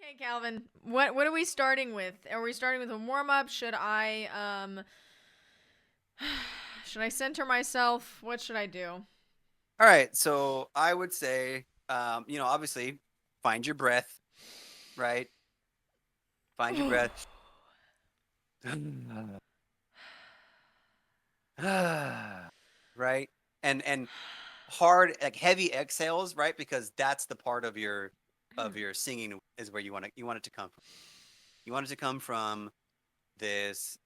Okay, Calvin. What are we starting with? Are we starting with a warm up? Should I should I center myself? What should I do? All right, so I would say, obviously, find your breath, right? Find your breath, right? And hard, like heavy exhales, right? Because that's the part of your singing is where you want it to come from. You want it to come from this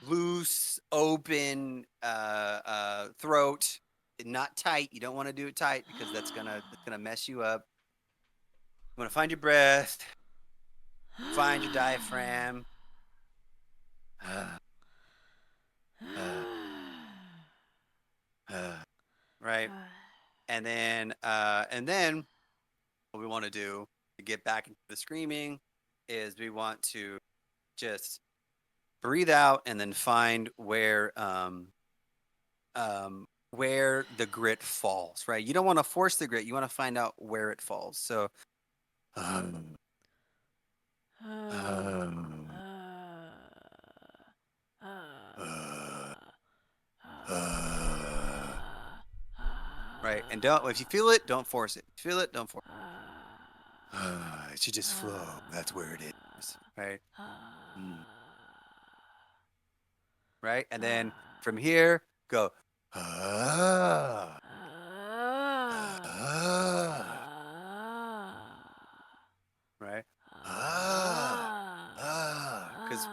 loose, open throat, not tight. You don't want to do it tight because that's gonna mess you up. You want to find your breath, find your diaphragm, right? And then what we want to do to get back into the screaming is we want to just breathe out and then find where the grit falls, right? You don't want to force the grit. You want to find out where it falls. So, um, um, uh, uh, right? And don't if you feel it, don't force it. Feel it, don't force it. It should just flow. That's where it is, right? Mm. Right? And then from here, go. Ah, ah, right? Ah,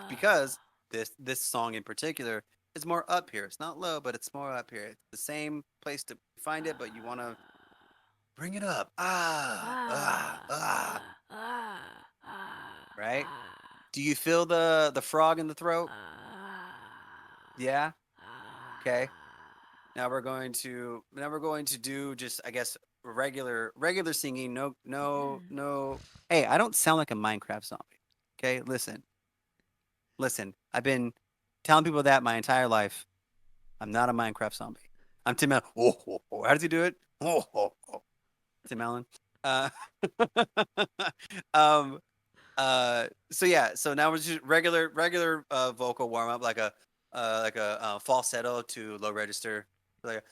because this song in particular is more up here. It's not low, but it's more up here. It's the same place to find it, but you want to bring it up. Right? Do you feel the frog in the throat? Yeah. Okay. Now we're going to do just I guess regular singing. No. Hey, I don't sound like a Minecraft zombie. Okay, listen. I've been telling people that my entire life. I'm not a Minecraft zombie. I'm Tim Allen. Oh, oh, oh. How does he do it? Oh, oh, oh. Tim Allen. Uh, um. So yeah. So now we're just regular vocal warm up, like a falsetto to low register. Like,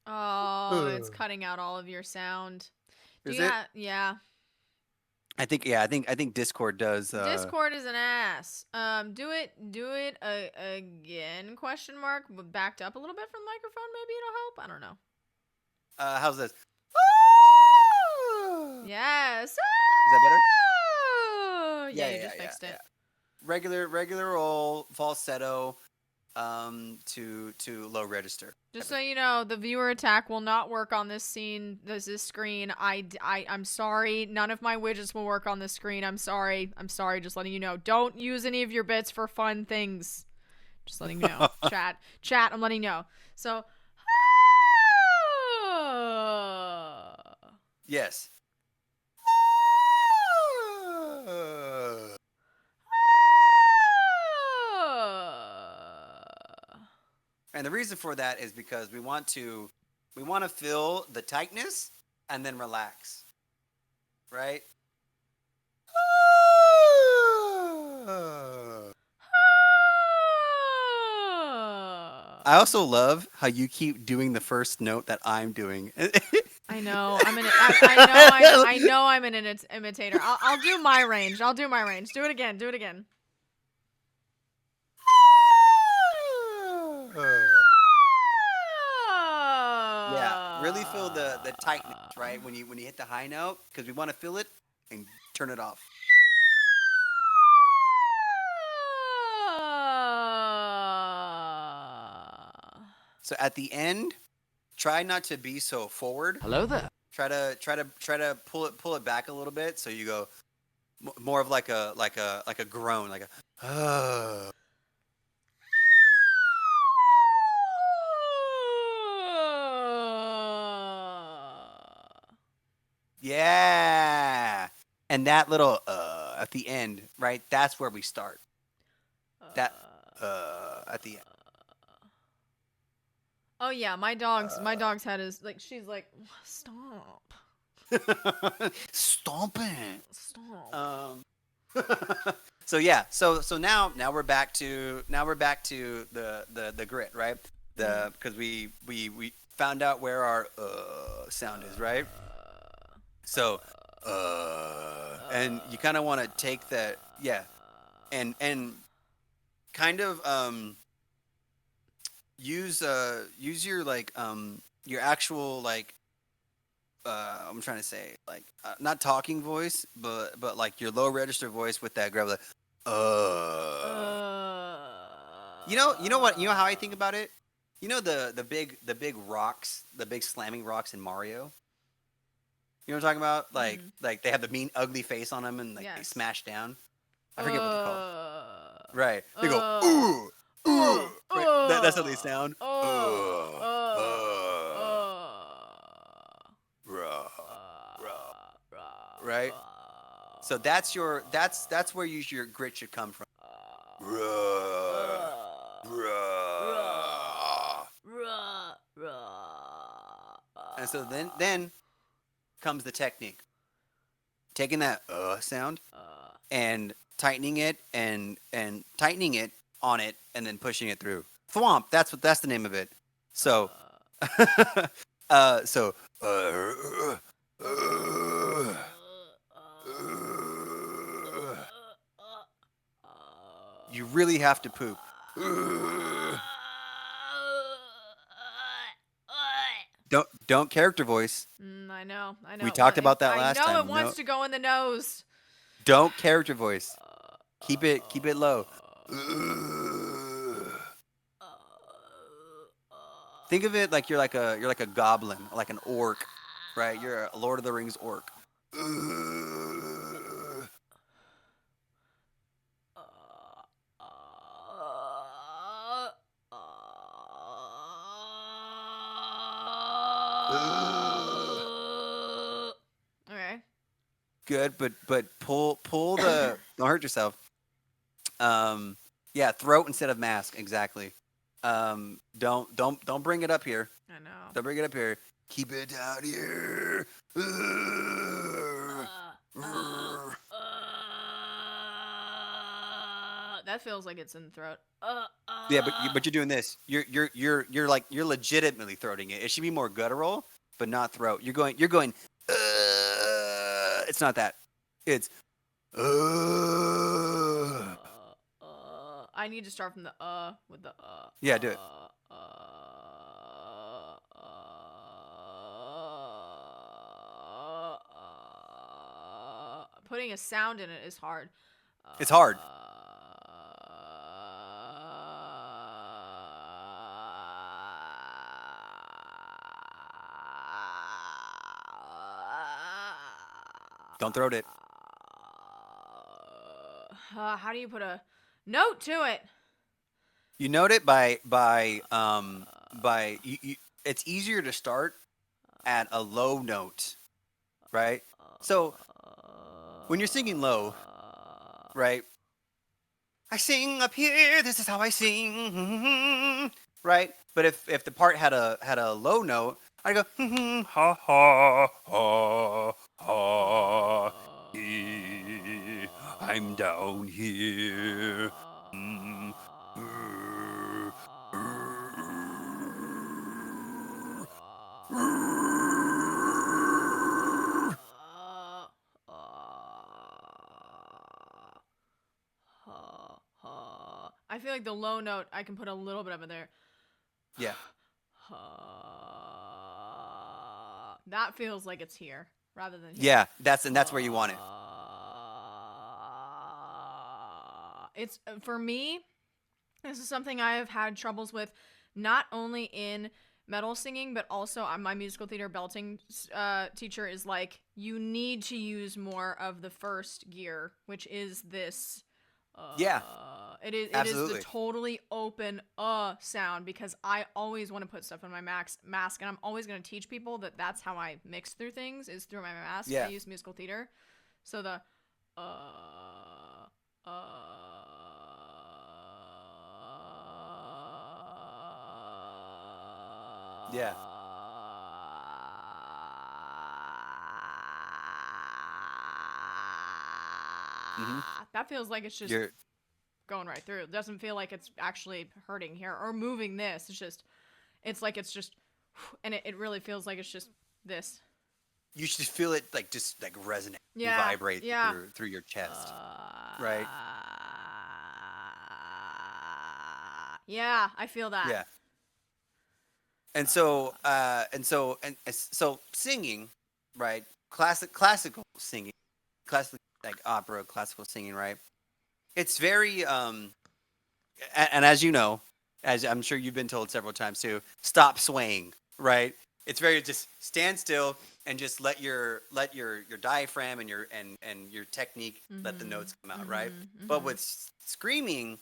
Oh, it's cutting out all of your sound. Do is you it? have yeah. I think Discord does. Discord is an ass. Do it again? Question mark. Backed up a little bit from the microphone. Maybe it'll help. I don't know. How's this? Yes. Is that better? Yeah, Yeah, you yeah, just yeah, fixed yeah. it. Regular old falsetto, to low register. Just so you know, the viewer attack will not work on this scene. This screen. I'm sorry. None of my widgets will work on this screen. I'm sorry. Just letting you know. Don't use any of your bits for fun things. Just letting you know. Chat. I'm letting you know. So. Yes. And the reason for that is because we want to feel the tightness and then relax, right? I also love how you keep doing the first note that I'm doing. I know. I know I'm an imitator. I'll do my range. Do it again. Yeah, really feel the tightness, right? When you hit the high note, because we want to feel it and turn it off. So at the end, try not to be so forward. Hello there. Try to pull it back a little bit, so you go more of like a groan, like a yeah. And that little at the end, right? That's where we start. That at the end. Oh yeah, my dog's head is like she's like stop. Stomping. Stomp. So yeah, so now we're back to the grit, right? Because we found out where our sound is, right? So and you kind of want to take that, yeah, and kind of use your actual like I'm trying to say like not talking voice, but like your low register voice with that grab, like, you know how I think about it. You know the big rocks, the big slamming rocks in Mario. You know what I'm talking about? Like they have the mean ugly face on them and like they Yes. smash down. I forget what they're called. Right. They go ooh ooh. Right. That's how they sound. Rah, rah, right? So that's where your grit should come from. Rah, rah. And so then comes the technique. Taking that sound and tightening it and tightening it on it and then pushing it through. Thwomp, that's the name of it. So so you really have to poop. Don't character voice. I know. We talked about that last I know time. it wants to go in the nose. Don't character voice. Keep it low. Think of it like you're like a goblin, like an orc, right? You're a Lord of the Rings orc. Okay. Good, but pull the don't hurt yourself. Yeah, throat instead of mask, exactly. Don't bring it up here. I know. Don't bring it up here. Keep it down here. That feels like it's in the throat. Yeah, but you're doing this. You're legitimately throating it. It should be more guttural, but not throat. You're going. It's not that. It's. I need to start from the with the Yeah, do it. Putting a sound in it is hard. It's hard. Don't throat it. How do you put a note to it? You note it by it's easier to start at a low note, right? So when you're singing low, right? I sing up here. This is how I sing, right? But if the part had a low note, I go ha ha ha ha. I'm down here. I feel like the low note, I can put a little bit of it there. Yeah. That feels like it's here rather than here. Yeah, that's where you want it. It's for me. This is something I have had troubles with, not only in metal singing, but also my musical theater belting teacher is like, you need to use more of the first gear, which is this. Yeah. It is Absolutely. the totally open sound, because I always want to put stuff in my mask, and I'm always going to teach people that that's how I mix through things, is through my mask. Yeah. I use musical theater. So the Yeah. Mm-hmm. That feels like it's just You're going right through. It doesn't feel like it's actually hurting here or moving this. It's like it's just, and it really feels like it's just this. you should feel it like just like resonate, and Yeah, vibrate yeah. through your chest, right? Yeah, I feel that. Yeah. And so singing, right? Classical singing, classic like opera, classical singing, right? It's very and as you know, as I'm sure you've been told several times too, stop swaying, right? It's very just stand still and just let your diaphragm and your technique let the notes come out, right? But with screaming,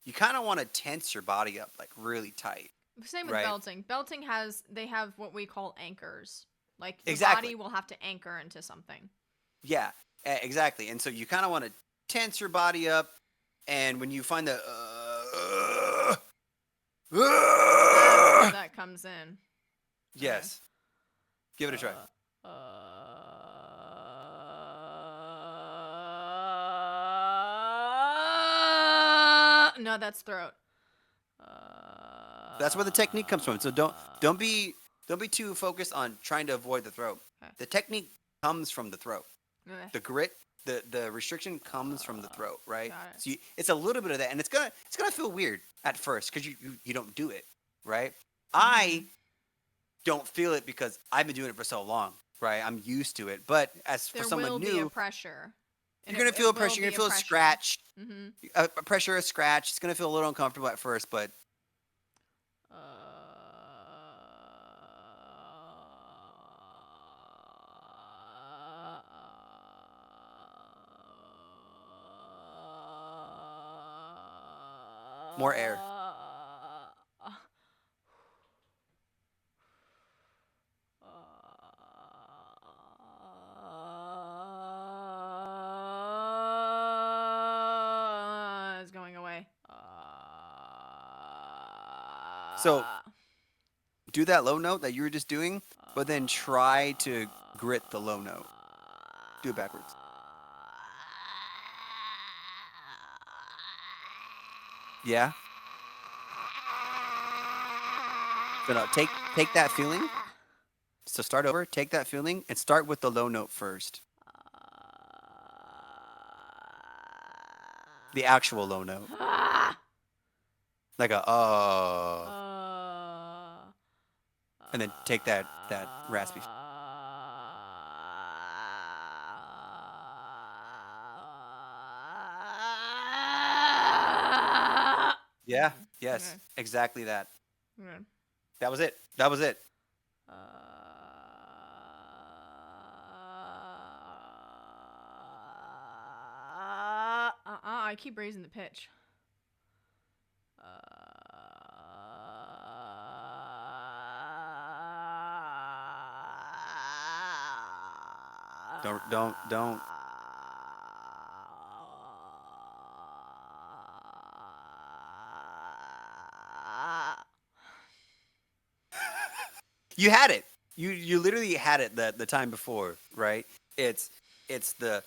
you kind of want to tense your body up like really tight, Same with right? belting. Belting they have what we call anchors. Like your Exactly. body will have to anchor into something. Yeah, exactly. And so you kind of want to tense your body up, and when you find the That's where that comes in. yes, give it a try. No, that's throat. That's where the technique comes from. So don't be too focused on trying to avoid the throat. Okay. The technique comes from the throat. Okay. The grit, the restriction comes from the throat, right? Got it. So it's a little bit of that, and it's gonna feel weird at first because you don't do it, right? I don't feel it because I've been doing it for so long, right? I'm used to it. But as for There someone will be a new, pressure. you're gonna feel pressure. You're gonna feel a scratch, Mm-hmm. a pressure, a scratch. It's gonna feel a little uncomfortable at first, but more air. It's going away. So do that low note that you were just doing, but then try to grit the low note. Do it backwards. Yeah. So no, take that feeling. So start over. Take that feeling and start with the low note first. The actual low note, like a and then take that raspy. Yeah. Yes. Okay. Exactly that. Okay. That was it. That was it. I keep raising the pitch. Don't. You had it. You literally had it the time before, right? It's the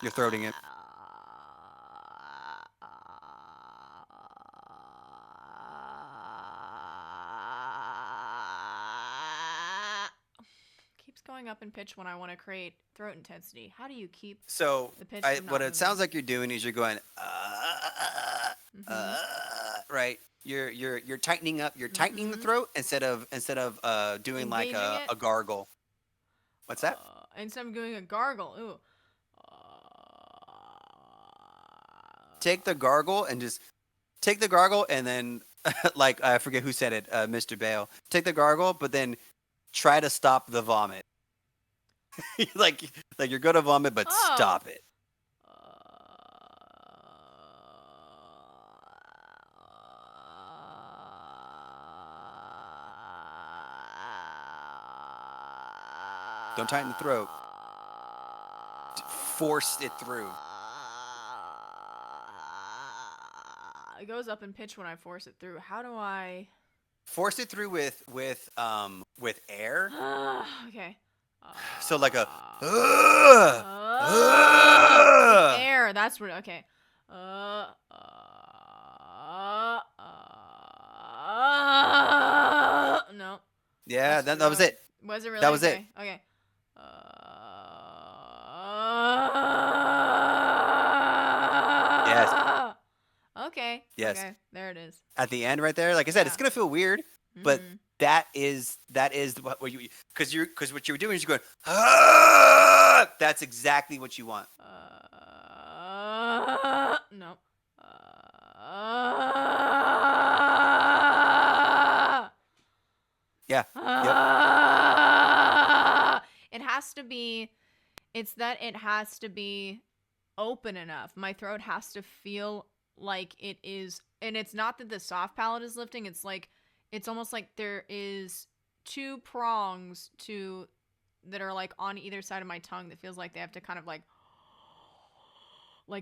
you're throating it. Keeps going up in pitch when I want to create throat intensity. How do you keep So the pitch from not what it moving? sounds like you're doing is you're going right. You're tightening up. You're tightening the throat instead of doing like Engaging a gargle. What's that? Instead of doing a gargle. Ooh. Take the gargle and just take the gargle and then like I forget who said it, Mr. Bale. Take the gargle, but then try to stop the vomit. like you're gonna vomit, but stop it. Don't tighten the throat. Force it through. It goes up in pitch when I force it through. How do I Force it through with air. okay. So like a Air. That's what. Okay. No. Yeah, that was it. Was it really? That was it. Okay. Yes. Okay. Yes. Okay. There it is. At the end, right there. Like I said, it's gonna feel weird, but that is what you because what you were doing is you're going. That's exactly what you want. No. Yeah. It has to be. It's that it has to be open enough. My throat has to feel like it is, and it's not that the soft palate is lifting. It's like, it's almost like there is two prongs that are like on either side of my tongue that feels like they have to kind of like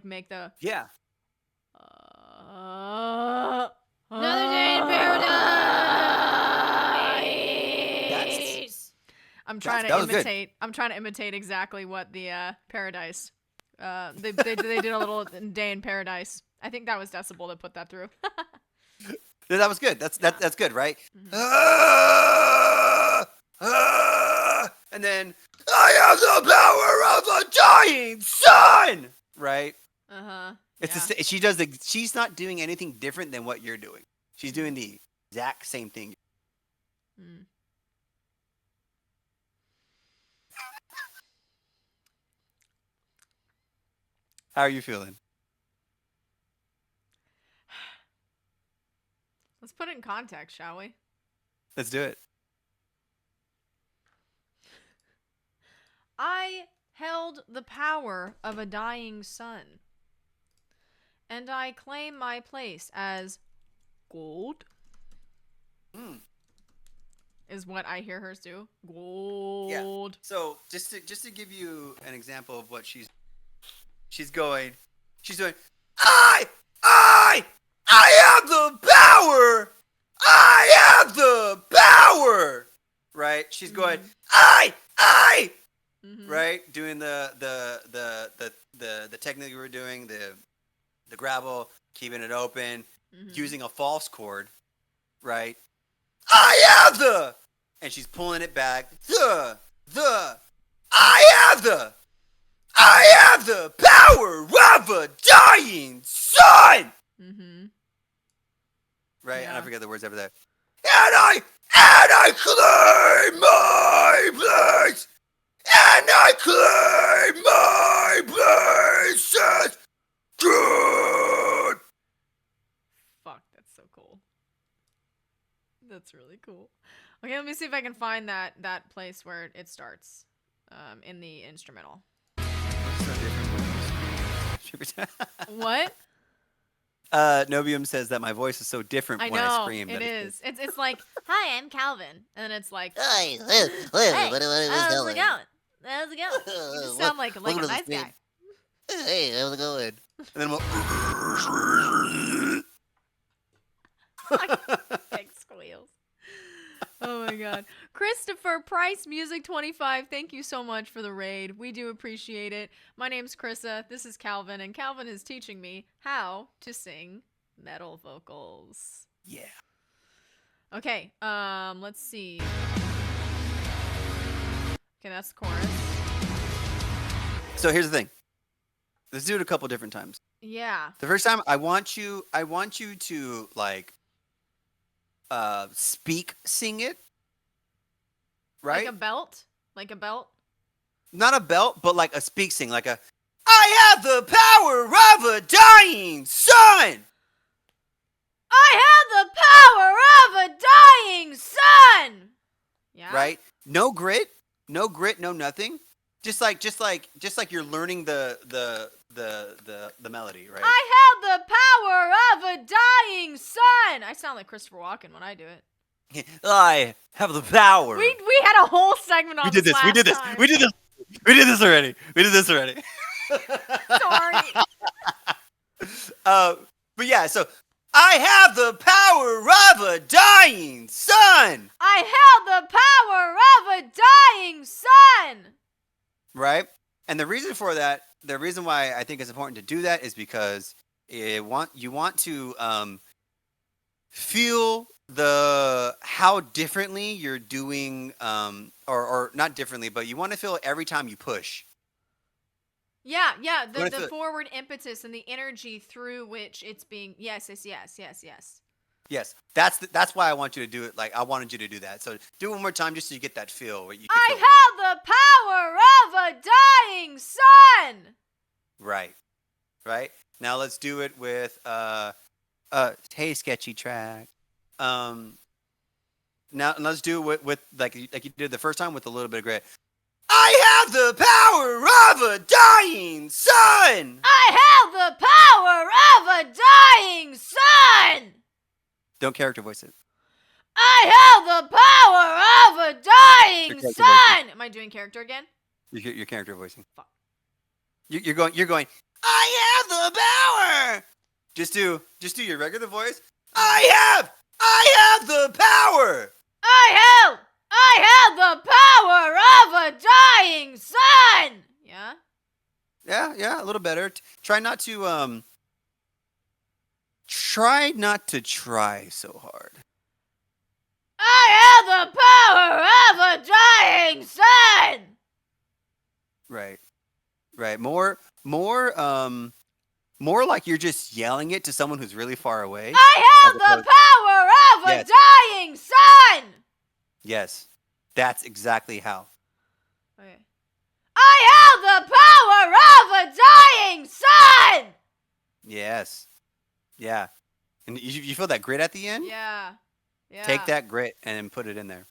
make the another day in paradise. I'm trying to imitate exactly what the paradise. They did a little day in paradise. I think that was Decibel that put that through. That was good. That's good, right? And then I have the power of a dying sun, right? It's she's not doing anything different than what you're doing. She's doing the exact same thing. How are you feeling? Let's put it in context, shall we? Let's do it. I held the power of a dying sun, and I claim my place as gold. Is what I hear hers do. Gold. Yeah. So just to give you an example of what she's doing. I have the power. I have the power. Right? She's going. I. Right? Doing the technique we were doing, the gravel, keeping it open, using a false chord. Right? I have the, and she's pulling it back. I have the power of a dying sun. Right, yeah. and I forget the words over there. And I claim my place. And I claim my place as good. Fuck, that's so cool. That's really cool. Okay, let me see if I can find that place where it starts in the instrumental. What? Nobium says that my voice is so different when I scream. It is. It's like, hi, I'm Calvin. And then it's like, Hey, how's it going? How's it going? You just sound like a nice guy. Hey, how's it going? And then we'll... Big squeals. Oh my god. Christopher Price Music 25, thank you so much for the raid. We do appreciate it. My name's Crrissa, this is Calvin, and Calvin is teaching me how to sing metal vocals. Yeah. Okay, let's see. Okay, that's the chorus. So here's the thing. Let's do it a couple different times. Yeah. The first time I want you to like sing it. Right? Like a belt? Like a belt? Not a belt, but like a sing, like a I have the power of a dying sun. I have the power of a dying sun. Yeah. Right? No grit, no nothing. Just like you're learning the melody, right? I have the power of a dying sun. I sound like Christopher Walken when I do it. I have the power. We had a whole segment on We did this. We last did this. time. We did this. We did this already. We did this already. Sorry. But yeah, so I have the power of a dying sun. I held the power of a dying sun. Right? And the reason for that, the reason why I think it's important to do that is because you want to feel how differently you're doing, or not differently, but you want to feel every time you push. Yeah, Wanna the feel- forward impetus and the energy through which it's being. Yes. Yes, that's why I want you to do it. Like I wanted you to do that. So do it one more time, just so you get that feel. Where you can I feel it. held the power of a dying sun. Right. Now let's do it with hey sketchy track. Now let's do it with like you did the first time with a little bit of grit. I have the power of a dying sun. I held the power of a dying sun. Don't character voice it. I held the power of a dying Your character sun. Am I doing character again? Your character voicing. Fuck. You're going. I have the power. Just do your regular voice. I have the power. I held the power of a dying sun. Yeah. Yeah, a little better. Try not to try so hard. I held the power of a dying sun. Right. More like you're just yelling it to someone who's really far away. I held the power of a dying sun. Yes. That's exactly how. Okay. I held the power of a dying sun. Yes. Yeah. And you feel that grit at the end? Yeah. Take that grit and put it in there.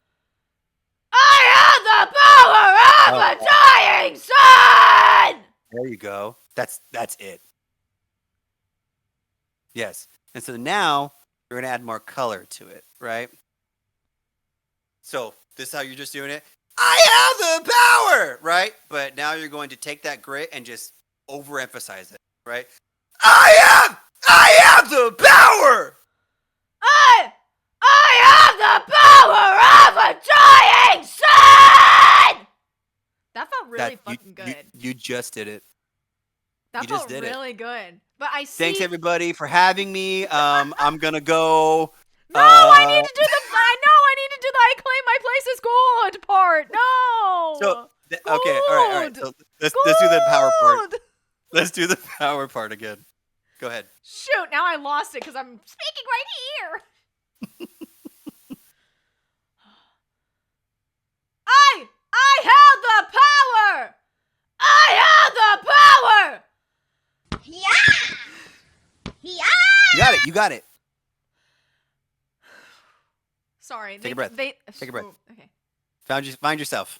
I held the power of a dying sun. There you go. That's it. Yes. And so now we're going to add more color to it, right? So this is how you're just doing it. I have the power, right? But now you're going to take that grit and just overemphasize it, right? I have the power. I have the power of a dying sun. That felt really fucking good. You just did it. That you just felt did it. really good. But I see. Thanks everybody for having me. I'm gonna go. No, I need to do the I claim my place is gold part. No. So okay, all right. So let's do the power part. Let's do the power part again. Go ahead. Shoot, now I lost it because I'm speaking right here. I held the power. I held the power. You got it. Sorry. Take a breath. Take a breath. Okay. Find yourself.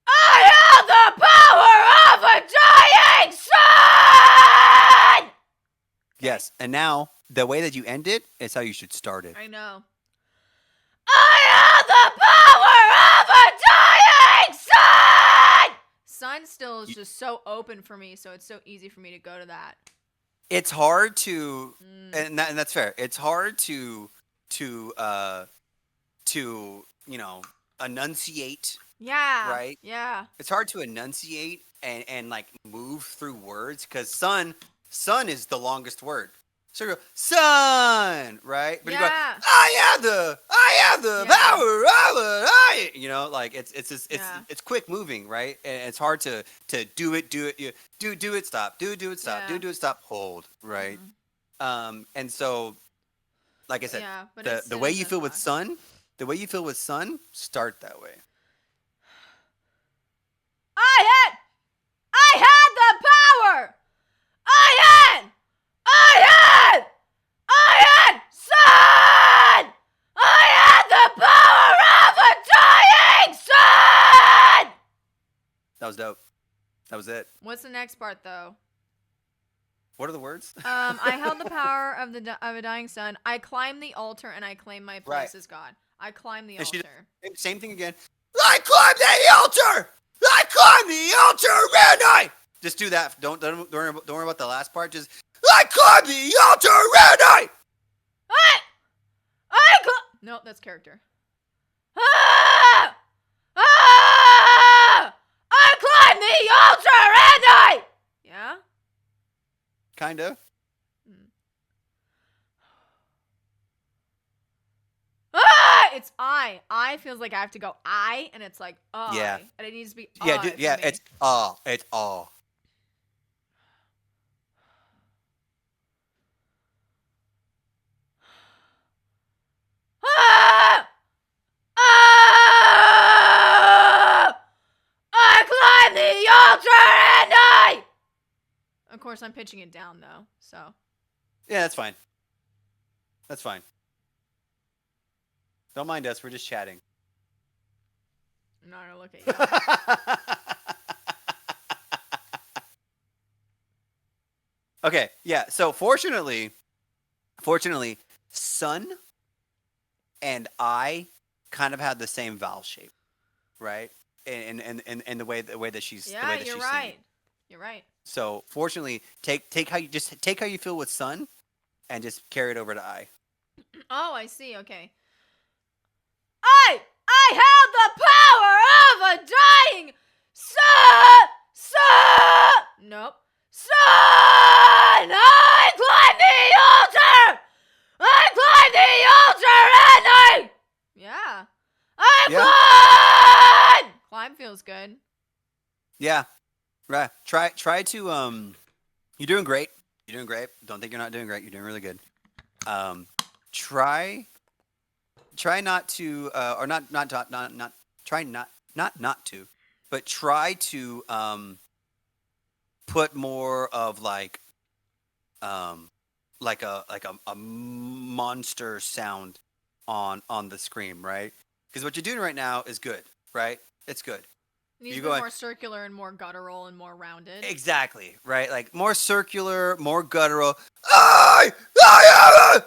I held the power of a dying sun. Yes, and now the way that you end it is how you should start it. I know. I held the power of a dying sun. Sun still is just so open for me, so it's so easy for me to go to that. It's hard to, and that's fair. It's hard to enunciate. Yeah. Right? Yeah. It's hard to enunciate and like move through words because sun is the longest word. So you go sun, right? But you go, I have the power of it. Like it's quick moving, right? And it's hard to do it, do it, stop, do it, stop, do it, stop, hold, right? Mm-hmm. And so, like I said, the way you feel with sun, start that way. I had the power. I had sun. I had the power of a dying sun. That was dope. That was it. What's the next part though? What are the words? I held the power of of a dying sun. I climbed the altar and I claimed my place Right. as God. I climbed the And she altar. same thing again. I climbed the altar. I climbed the altar, and I. Just do that. Don't worry about the last part. Just I climbed the altar, and I. No, that's character. Ah! Ah! I climbed the altar and I. Yeah. Kinda. Ah! It's I. I feels like I have to go I, and it's like I. Yeah. And it needs to be Yeah, I. yeah. For me. It's all. It's all. Ah! Ah! I climbed the altar and I. Of course, I'm pitching it down though, so. Yeah, that's fine. That's fine. Don't mind us. We're just chatting. I'm not gonna look at you. Okay, yeah. So fortunately, Sun and I kind of had the same vowel shape, right? In the way that she's the way Yeah, that you're she's right. singing. You're right. So fortunately, take how you feel with Sun, and just carry it over to I. Oh, I see. Okay. I held the power of a dying sun. Nope. Sun. I climbed the altar. I climbed the altar and I. Yeah. I climbed. Climb feels good. Yeah, right. Try to You're doing great. You're doing great. Don't think you're not doing great. You're doing really good. Try not to but try to put more of like a monster sound on the scream, right? Because what you're doing right now is good, right? It's good. Needs to You be go more circular and more guttural and more rounded. Exactly, right? Like more circular, more guttural. I am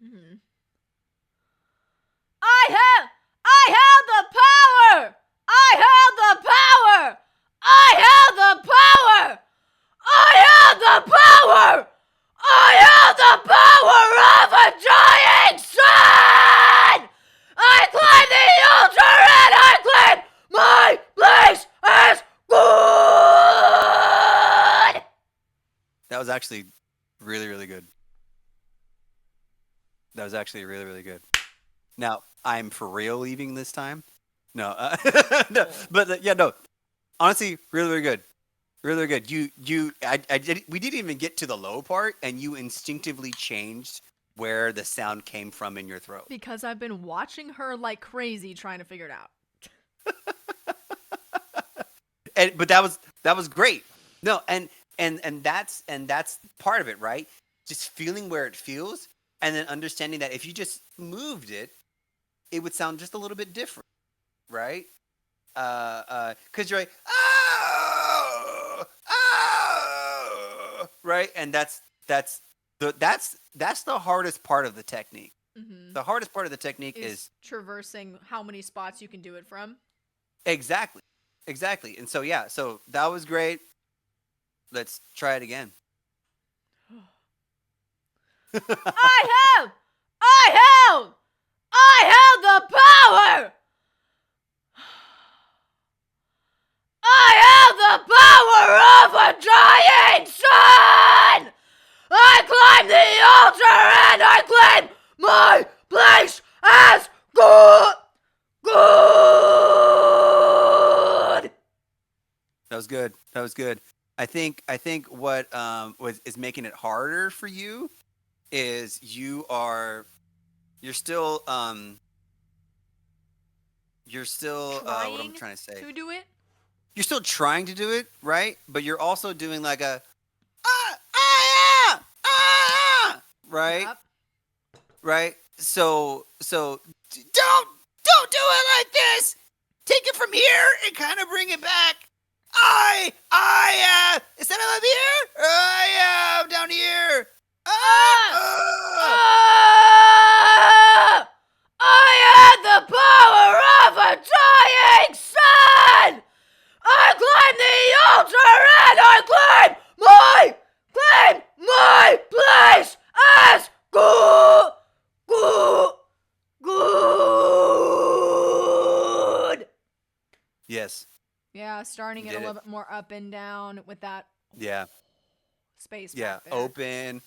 Mm-hmm. I held the power. I held the power. I held the power. I held the power. I held the power of a dying sun. I climbed the altar and I claimed my place as good. That was actually really, really good. That was actually really, really good. Now, I'm for real leaving this time. No, no, but yeah, no. Honestly, really, really good. Really, really good. We didn't even get to the low part, and you instinctively changed where the sound came from in your throat. Because I've been watching her like crazy trying to figure it out. But that was great. No, and that's part of it, right? Just feeling where it feels, and then understanding that if you just moved it, it would sound just a little bit different, right? Because you're like, oh, right, and that's the hardest part of the technique. Mm-hmm. The hardest part of the technique is traversing how many spots you can do it from. Exactly. And so yeah, so that was great. Let's try it again. I held the power. I held the power of a dying sun. I climbed the altar and I claimed my place as good. That was good. I think what is making it harder for you is you're still what I'm trying to say. To do it? You're still trying to do it, right? But you're also doing like a right? Yep. Right? So don't do it like this. Take it from here and kind of bring it back. Instead of up here, I am down here. I had the power of a dying sun! I claim the altar and I claim my place as good! Yes. Yeah, starting You it a did little bit more up and down with that Yeah. space Yeah. back there. Open.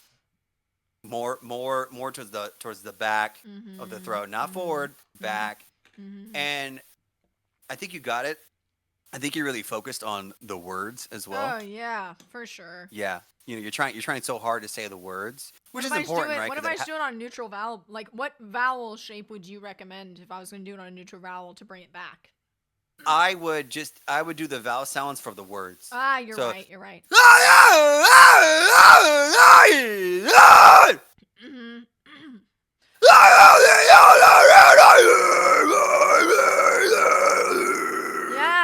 More towards the back of the throat, not forward, back. And I think you got it. I think you're really focused on the words as well. Oh yeah, for sure. Yeah. You're trying so hard to say the words, which is important, right? What if 'Cause I just do it on a neutral vowel? Like, what vowel shape would you recommend if I was going to do it on a neutral vowel to bring it back? I would do the vowel sounds for the words. Ah, you're right. You're right. Yeah,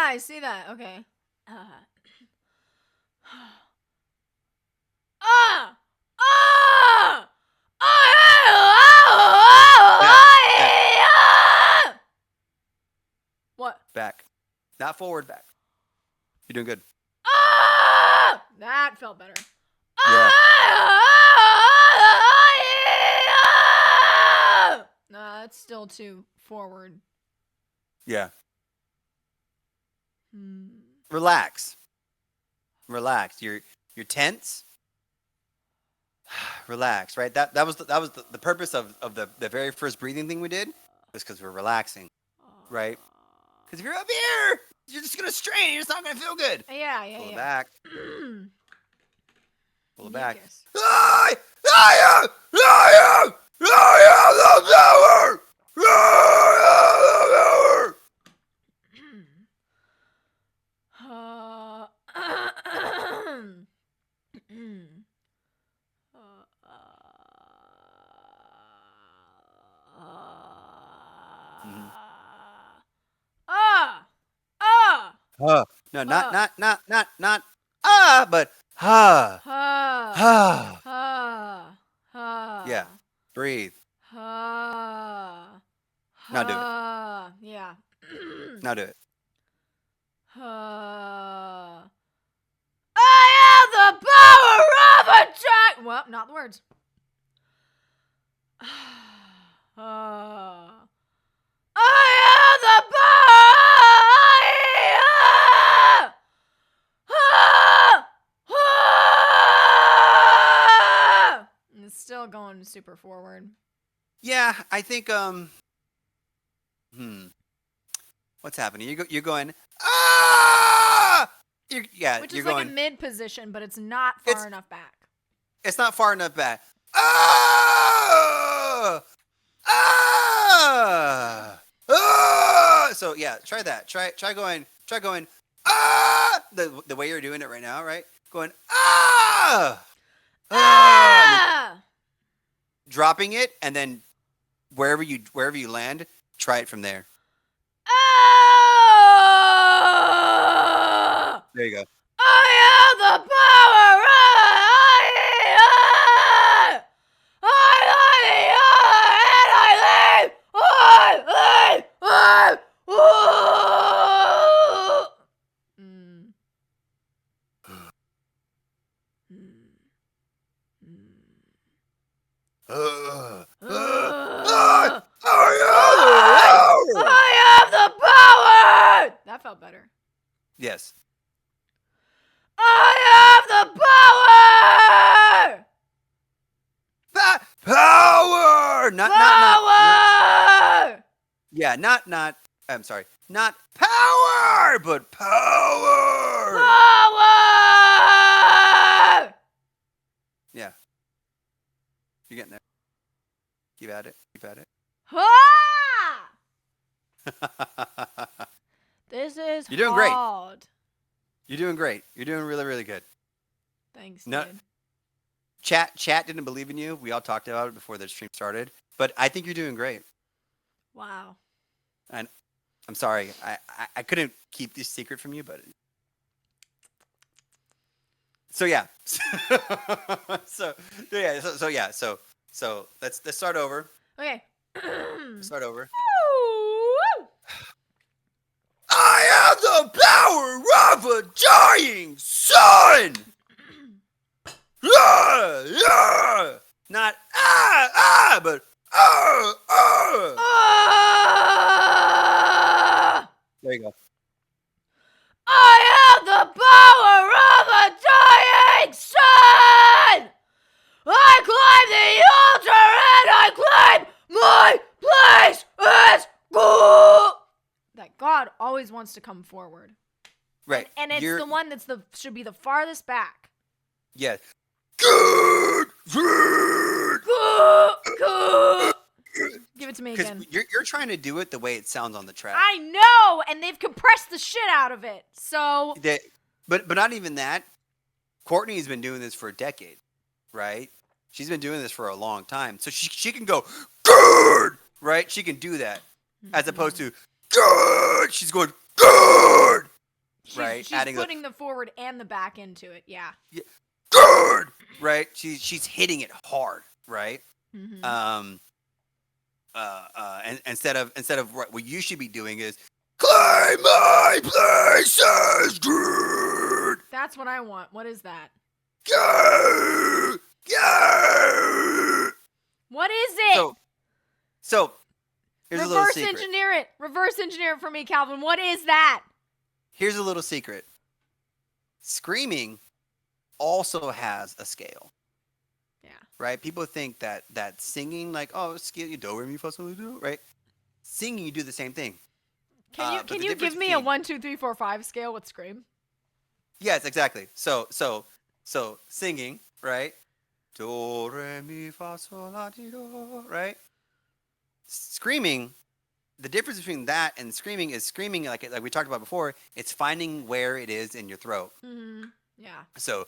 I see that. Okay. What? Back. Not forward, back. You're doing good. That felt better. Yeah. Nah, that's still too forward. Yeah. Relax. You're tense. Relax, right? That was the purpose of the very first breathing thing we did, was because we're relaxing, right? Because if you're up here, you're just gonna strain. You're just not gonna feel good. Yeah. Pull it back. Pull it back. Mucus. I am the power. No, not but yeah. Breathe. Now do it. Yeah. Now do it. I have the power of a giant. Well, not the words. I have the power. It's still going super forward. Yeah, I think what's happening? You're going Which is you're like going a mid position, but it's not far enough back. It's not far enough back. So yeah, try that. Try going the way you're doing it right now, right? Going dropping it, and then wherever you land, try it from there. There you go. I have the power. I have the power. That felt better. Yes. I have the power. Power. Not. Yeah, not. I'm sorry. Not power, but power. Power. Yeah. You're getting there. Keep at it. Ah! This is You're doing great. hard. You're doing great. You're doing really, really good. Thanks, No- dude. Chat didn't believe in you. We all talked about it before the stream started. But I think you're doing great. Wow. And I'm sorry. I couldn't keep this secret from you, but So yeah. So let's start over. Okay. Start over. Woo! I have the power of a dying sun. Not but There you go. I have the power of a dying sun! I climb the altar and I claim my place is good! That God always wants to come forward. Right. And it's the one that's should be the farthest back. Yeah. Good. Give it to me Because again. you're trying to do it the way it sounds on the track. I know, and they've compressed the shit out of it. So, But not even that. Courtney's been doing this for a decade, right? She's been doing this for a long time, so she can go good, right? She can do that, as opposed to good. She's going good, right? She's putting the forward and the back into it. Yeah. Good, right? She's hitting it hard, right? Mm-hmm. And instead of what you should be doing is claim my place as good. That's what I want. What is that? Go. What is it? So here's a little Reverse secret. engineer it. Reverse engineer it for me, Calvin. What is that? Here's a little secret. Screaming also has a scale. Yeah. Right? People think that singing, like, oh, scale, you do, re, mi, fa, sol, do, right? Singing, you do the same thing. Can you give me a 1, 2, 3, 4, 5 scale with scream? Yes, exactly. So singing, right? Do, re, mi, fa, sol, la, ti, do, right? Screaming, the difference between that and screaming is screaming, like we talked about before, it's finding where it is in your throat. Mm-hmm. Yeah. So,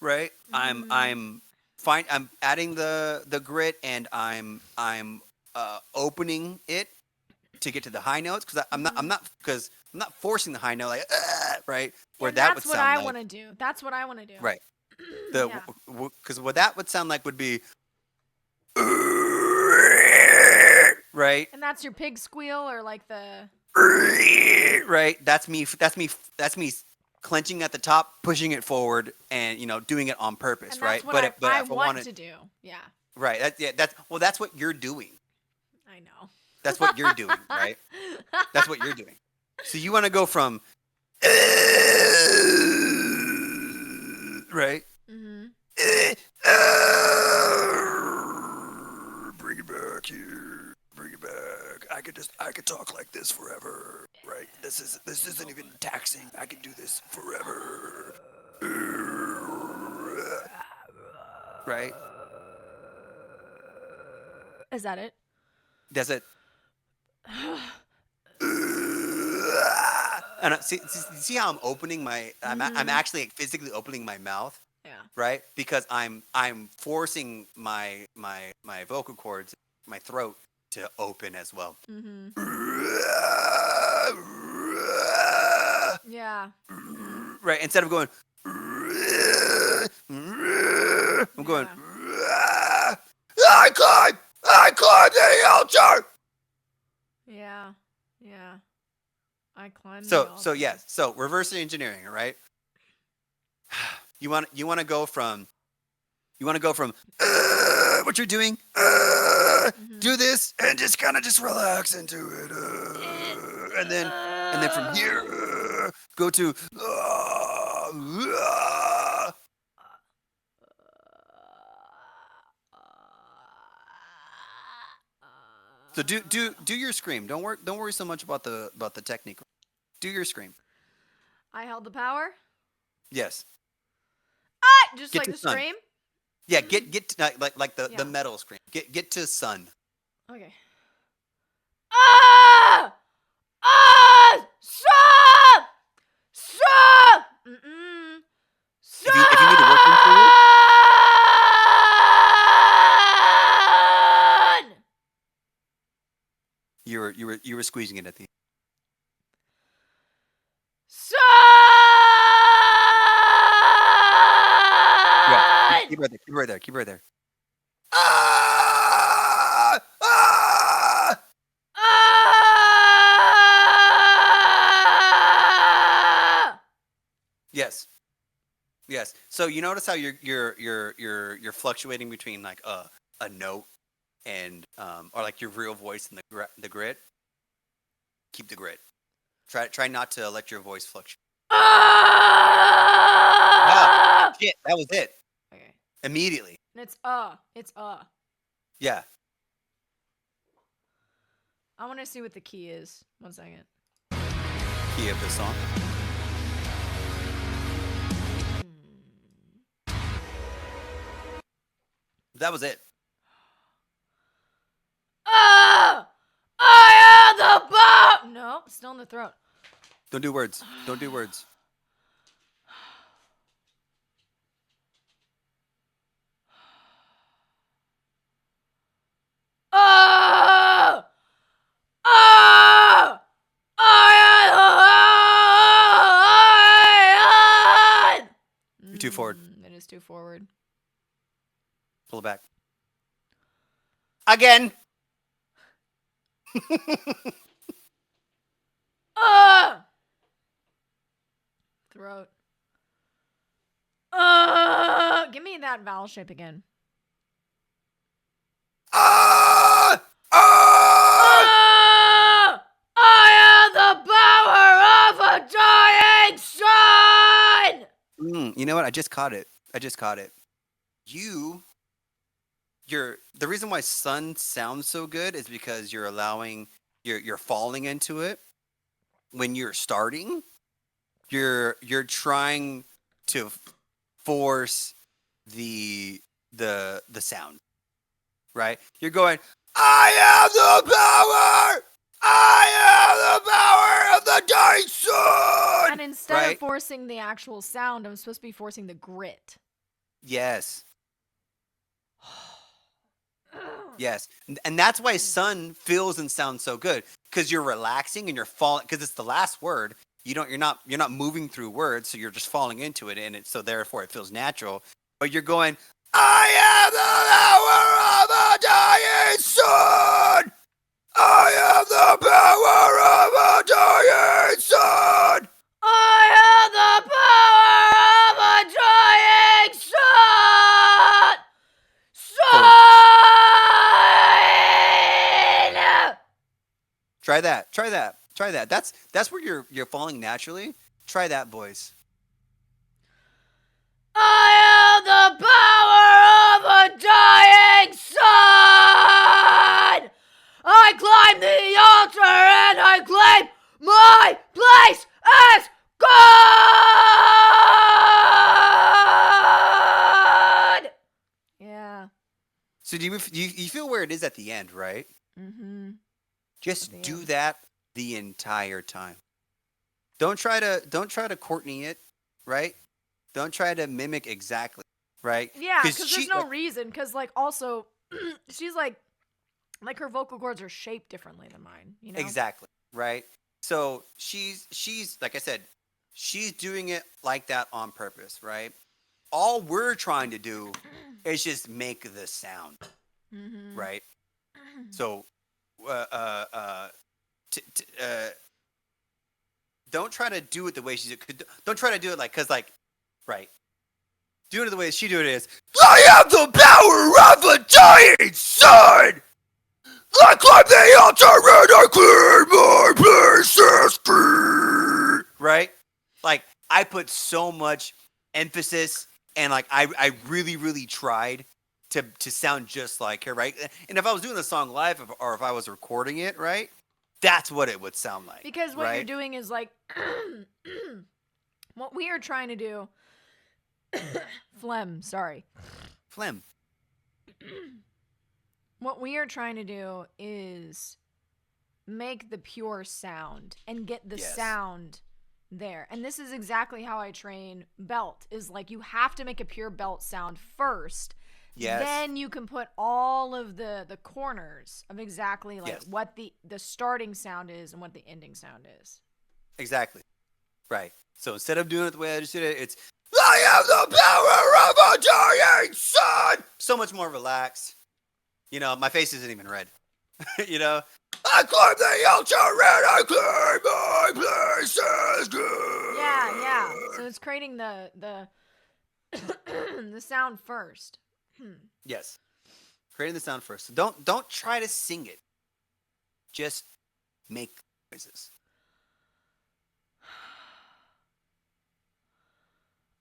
right? I'm adding the grit, and I'm opening it to get to the high notes, because I'm not forcing the high note, like, right? Where that would sound like. That's what I want to do. That's what I want to do. Right. Because what that would sound like would be right. And that's your pig squeal, or like the right. That's me clenching at the top, pushing it forward, and doing it on purpose, and right? That's what I if want to do. Yeah. Right. That's what you're doing. I know. That's what you're doing, right? That's what you're doing. So you want to go from right? Mm-hmm. Bring it back here. Bring it back. I could talk like this forever, right? This isn't even taxing. I can do this forever. Right? Is that it? That's it. And see how I'm opening my I'm actually physically opening my mouth. Yeah. Right? Because I'm forcing my vocal cords, my throat, to open as well. Mm-hmm. Yeah. Right? Instead of going I'm going I climb the altar. Yeah. Yeah. I climbed the So altar. yes. So reverse engineering, right? You want to go from what you're doing, do this, and just kind of just relax into it, and then from here go to so do your scream. Don't worry so much about the technique. Do your scream. I held the power. Yes. Just Get like to the sun. scream. Yeah, get to, like the Yeah. metal scream. Get to sun. Okay. Stop! Stop! Mm-mm. Stop! If you need to work into it, You were squeezing it at the end. Son! Yeah, keep right there. Keep right there. Keep right there. Ah! Ah! Ah! Yes. Yes. So you notice how you're fluctuating between like a note and or like your real voice and the grit. Keep the grit. Try not to let your voice fluctuate. Ah! Shit, that was it. Okay. Immediately. And it's Yeah. I want to see what the key is. 1 second. Key of the song. That was it. I am the bomb. No, still in the throat. Don't do words. Don't do words. You're too forward. It is too forward. Pull it back. Again. Throat. Give me that vowel shape again. Ah! Ah! I am the power of a dying sun! You know what? I just caught it. The reason why sun sounds so good is because you're falling into it. When you're starting, you're trying to force the sound, right? You're going, I am the power! I am the power of the dying sun! And instead of forcing the actual sound, I'm supposed to be forcing the grit. Yes. Yes. And that's why sun feels and sounds so good. Because you're relaxing and you're falling, because it's the last word. You're not moving through words, so you're just falling into it, and so therefore it feels natural. But you're going, I am the power of a dying sun! I am the power of a dying sun! I am the power of a dying sun! Try that. That's where you're falling naturally. Try that, boys. I am the power of a dying sun! I climb the altar and I claim my place as God! Yeah. So do you feel where it is at the end, right? Mm-hmm. Just do that the entire time. Don't try to Courtney it, right? Don't try to mimic exactly, right? Yeah, because there's no reason. Because also, she's like her vocal cords are shaped differently than mine. You know? Exactly, right? So she's like I said, she's doing it like that on purpose, right? All we're trying to do is just make the sound, right? So, don't try to do it the way she's. Don't try to do it right. Doing it the way she do it is. I have the power of a dying sun. I climb the altar and I clear my place as free. Right? Like I put so much emphasis and I really, really tried to sound just like her, right? And if I was doing the song live or if I was recording it, right? That's what it would sound like. Because what you're doing is like what we are trying to do. Phlegm. What we are trying to do is make the pure sound and get the sound there. And this is exactly how I train belt, is like you have to make a pure belt sound first. Yes. Then you can put all of the corners of exactly like Yes. what the starting sound is and what the ending sound is. Exactly. Right. So instead of doing it the way I just did it, it's I have the power of a dying sun. So much more relaxed. You know, my face isn't even red. You know, I climb the ultra red. I claim my place is good. Yeah. So it's creating the the sound first. Yes. Creating the sound first. So don't try to sing it. Just make noises.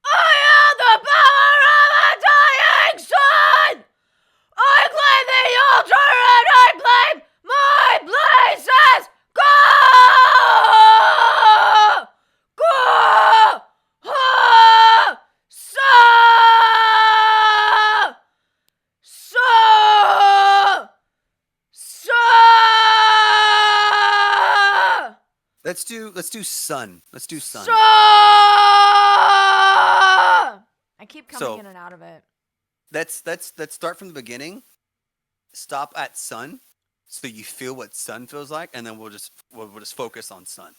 I have the power of a dying sun! I claim the ultra and I claim my places! Go! Go! Ha! Sa! Sa! Sa! Let's do sun. Let's do sun. I keep coming So- in and out of it. Let's start from the beginning. Stop at sun, so you feel what sun feels like, and then we'll just focus on sun.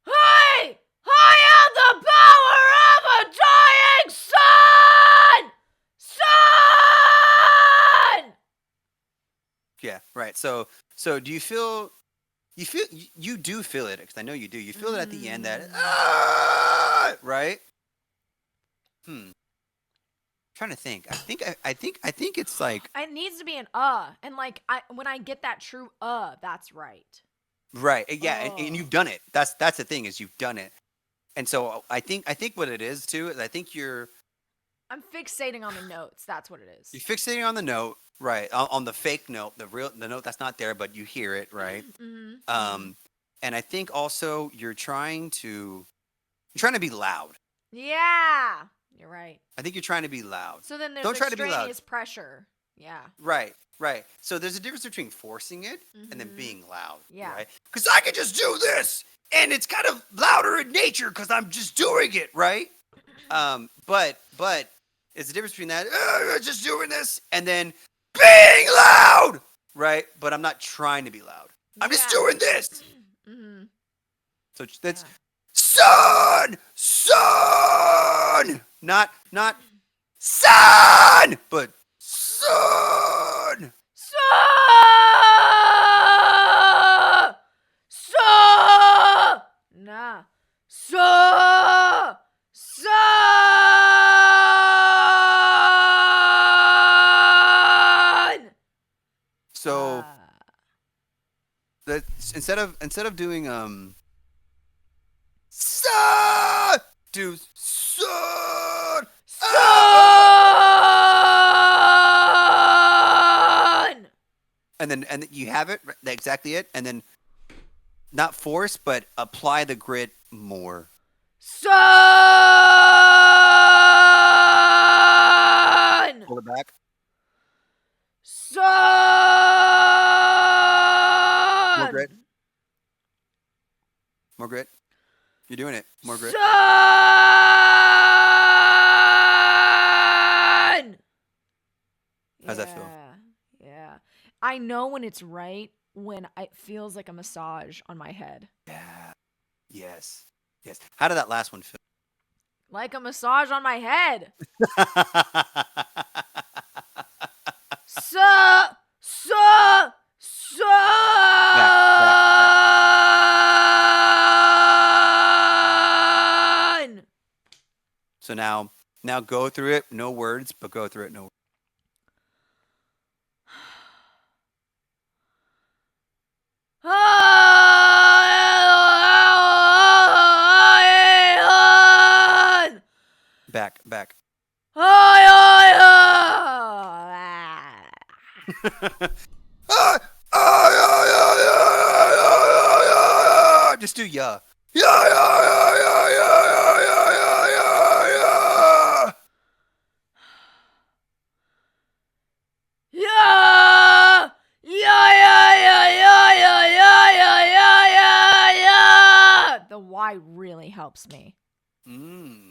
Hey! I have the power of a dying sun! Sun! Yeah, right. So do you feel? You do feel it, because I know you do. You feel it at the end that right. Trying to think. I think it's like It needs to be an and like when I get that true that's right. right. Yeah, and you've done it. That's the thing, is you've done it. And so I think what it is too is I think I'm fixating on the notes. That's what it is. you're fixating on the note, right? On the fake note, the note that's not there, but you hear it, right? Mm-hmm. And I think also you're trying to be loud. Yeah, you're right. I think you're trying to be loud. So then there's Don't try to be loud. extraneous pressure. Yeah. Right. So there's a difference between forcing it and then Mhm. being loud. Yeah. Right? Because I can just do this, and it's kind of louder in nature because I'm just doing it, right? But it's the difference between that just doing this and then being loud, right? But I'm not trying to be loud. I'm just Yeah. doing this. Mm-hmm. So that's Yeah. sun, not sun, but sun. Nah. Sun. So that instead of doing sun, do sun. Sun. And then you have it exactly it, and then not force but apply the grit more. Sun. Pull it back. Sun. More grit. More grit. You're doing it. More grit. Sun. How's that feel? Yeah. I know when it's right when it feels like a massage on my head. Yeah. Yes. How did that last one feel? Like a massage on my head. Sun. So now go through it. No words, but go through it. No words. Back. Just do yeah. The Y really helps me. Interesting.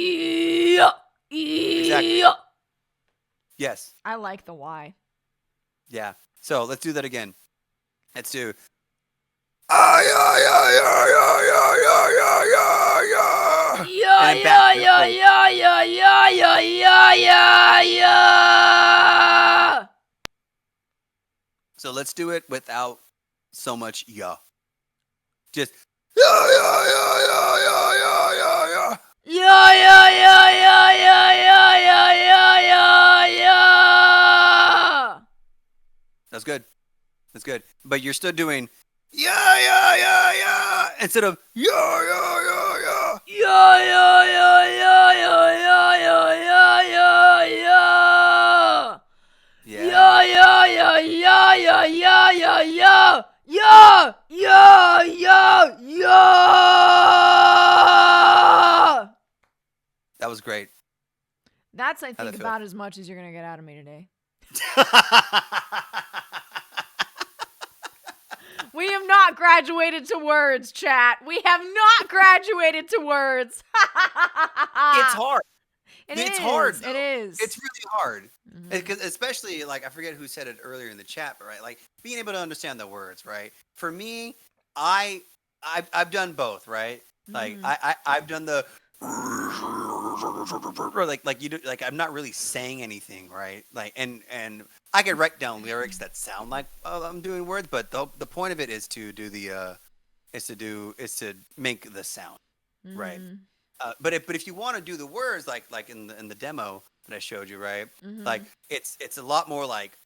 Yeah. Exactly. Yeah. Yes. I like the Y. Yeah. So let's do that again. Let's do. Yeah, And then back. yeah, yeah, yeah, yeah, yeah, yeah, yeah, yeah. So let's do it without so much Just. Yeah, yeah, yeah, yeah, yeah, yeah, yeah, yeah, yeah, yeah. That's good. That's good. But you're still doing yeah instead of yeah. Yeah, yeah, yeah, yeah, yeah, yeah, yeah, yeah, yeah. Yeah, yeah, yeah, yeah, yeah, yeah, yeah, yeah. Yeah, yeah, yeah, yeah. That was great. That's, I How'd think, that feel? about as much as you're going to get out of me today. We have not graduated to words, chat. We have not graduated to words. It's hard. It's hard. It is. It's really hard. Mhm. Because especially like I forget who said it earlier in the chat, but right, like being able to understand the words, right? For me, I've done both, right? Like I've done the or like you do, like I'm not really saying anything, right? Like and I can write down lyrics that sound like I'm doing words, but the point of it is to do the is to make the sound, right? Mhm. But if you want to do the words like in the demo that I showed you, right? Mhm. Like it's a lot more like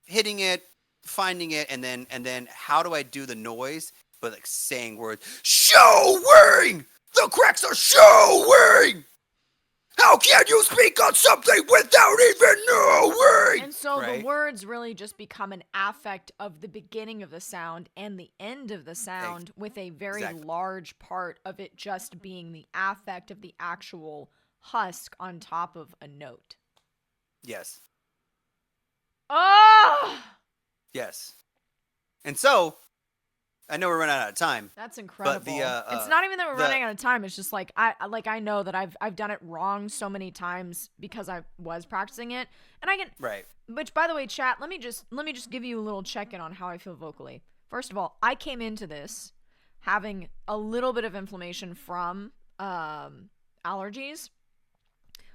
hitting it, finding it, and then how do I do the noise? But like saying words, showing the cracks are showing. How can you speak on something without even knowing? And so Right? the words really just become an affect of the beginning of the sound and the end of the sound, with a very Exactly. large part of it just being the affect of the actual husk on top of a note. Yes. Oh! Yes. And so I know we're running out of time. That's incredible. But the it's not even that we're running out of time. It's just like I know that I've done it wrong so many times because I was practicing it, and I can. Right. Which, by the way, chat, let me just give you a little check-in on how I feel vocally. First of all, I came into this having a little bit of inflammation from allergies.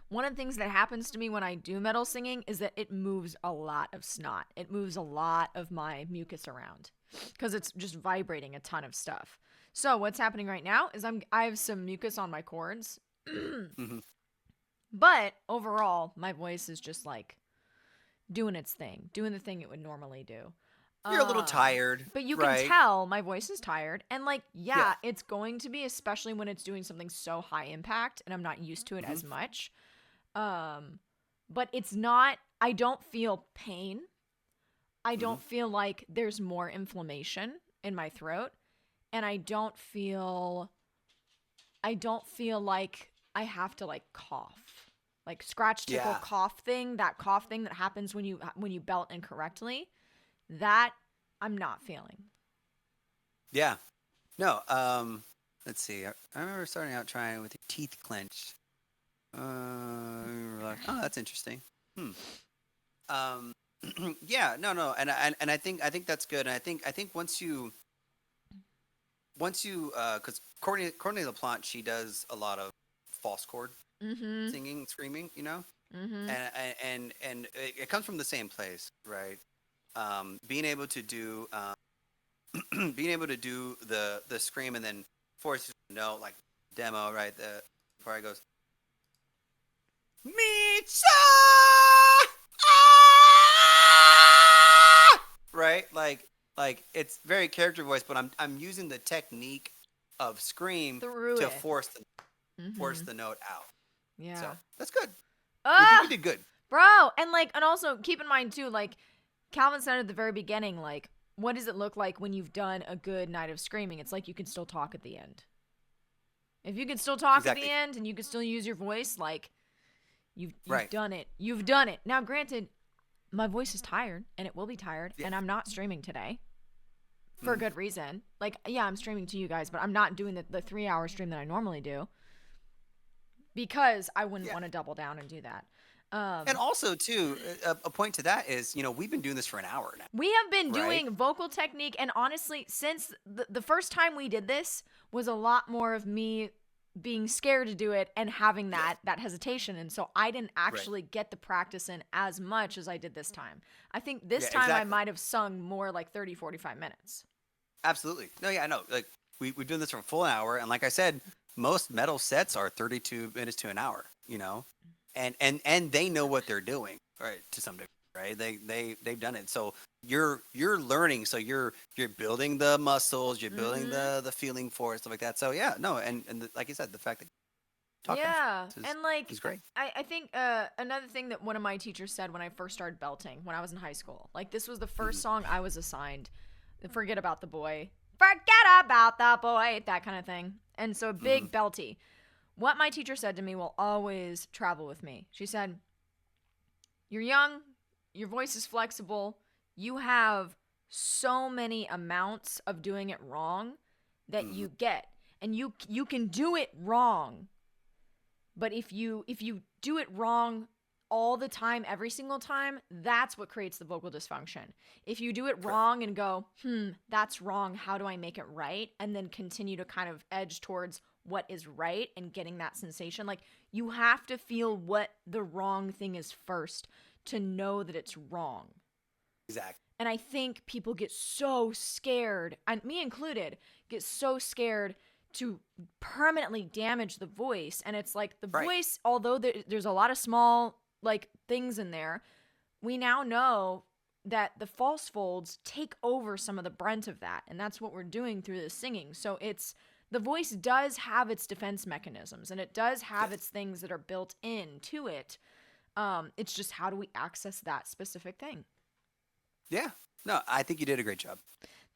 One of the things that happens to me when I do metal singing is that it moves a lot of snot. It moves a lot of my mucus around because it's just vibrating a ton of stuff. So what's happening right now is I have some mucus on my cords. But overall, my voice is just like doing its thing, doing the thing it would normally do. You're a little tired. But you right? can tell my voice is tired. And like, Yeah. it's going to be, especially when it's doing something so high impact and I'm not used to it as much. But it's not, I don't feel pain. I don't feel like there's more inflammation in my throat. And I don't feel like I have to like cough. Like scratch, tickle, cough thing, that happens when you belt incorrectly. That I'm not feeling. Yeah. No, let's see. I remember starting out trying with your teeth clenched. Oh, that's interesting. Yeah, no, and I think that's good. And I think once you because Courtney LaPlante, she does a lot of false chord singing, screaming, you know, and it comes from the same place, right? Being able to do the scream and then force you to know, like demo, right? The part it goes, Mitsa, right? Like like it's very character voice, but I'm using the technique of scream Through to it. force Mm-hmm. the note out. Yeah. So that's good. We think Ah, you did good. bro. And also keep in mind too, like Calvin said at the very beginning, like, what does it look like when you've done a good night of screaming? It's like you can still talk at the end. If you can still talk Exactly. at the end and you can still use your voice, like you've Right. done it. You've done it. Now, granted, my voice is tired and it will be tired, Yeah. and I'm not streaming today for a Mhm. good reason. Like, yeah, I'm streaming to you guys, but I'm not doing the 3-hour stream that I normally do because I wouldn't Yeah. want to double down and do that. And also too, a point to that is, we've been doing this for an hour now. We have been Right. doing vocal technique, and honestly, since the first time we did this was a lot more of me being scared to do it and having that hesitation, and so I didn't actually get the practice in as much as I did this time. I think this Yeah, time I exactly. might have sung more like 30, 45 minutes. Absolutely. No, yeah, I know. Like we've been doing this for a full hour, and like I said, most metal sets are 32 minutes to an hour. And they know what they're doing, right? To some degree, right? They've done it. So you're learning. So you're building the muscles. You're building the feeling for it, stuff like that. So yeah, no, and like you said, the fact that talking Yeah, is, and like is great. I think another thing that one of my teachers said when I first started belting when I was in high school, like this was the first song I was assigned. Forget about the boy, forget about the boy, that kind of thing. And so big belty. What my teacher said to me will always travel with me. She said, "You're young, your voice is flexible, you have so many amounts of doing it wrong that you get, and you can do it wrong." But if you do it wrong all the time, every single time, that's what creates the vocal dysfunction. If you do it wrong and go, that's wrong, how do I make it right? And then continue to kind of edge towards what is right and getting that sensation. Like, you have to feel what the wrong thing is first to know that it's wrong. Exactly. And I think people get so scared, and me included, get so scared to permanently damage the voice. And it's like the voice, although there's a lot of small like things in there, we now know that the false folds take over some of the brunt of that. And that's what we're doing through the singing. So the voice does have its defense mechanisms, and it does have its things that are built into it. It's just, how do we access that specific thing? Yeah. No, I think you did a great job.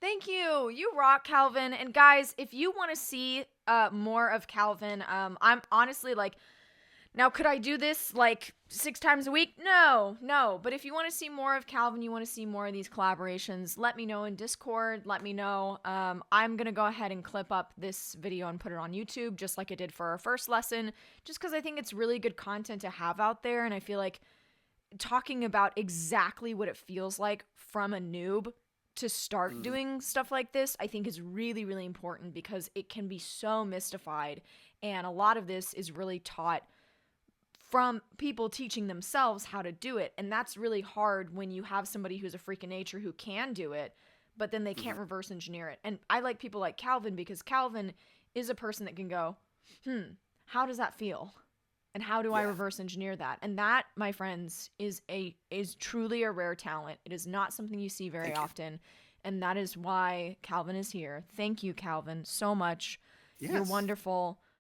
Thank you. You rock, Calvin. And guys, if you want to see more of Calvin, I'm honestly like, now could I do this like 6 times a week? No. But if you want to see more of Calvin, you want to see more of these collaborations, let me know in Discord. Let me know. I'm going to go ahead and clip up this video and put it on YouTube, just like I did for our first lesson, just because I think it's really good content to have out there. And I feel like talking about exactly what it feels like from a noob to start doing stuff like this, I think is really, really important, because it can be so mystified. And a lot of this is really taught from people teaching themselves how to do it. And that's really hard when you have somebody who's a freak of nature who can do it, but then they can't reverse engineer it. And I like people like Calvin, because Calvin is a person that can go, how does that feel? And how do I reverse engineer that? And that, my friends, is truly a rare talent. It is not something you see very often. And that is why Calvin is here. Thank you, Calvin, so much. Yes. You're wonderful.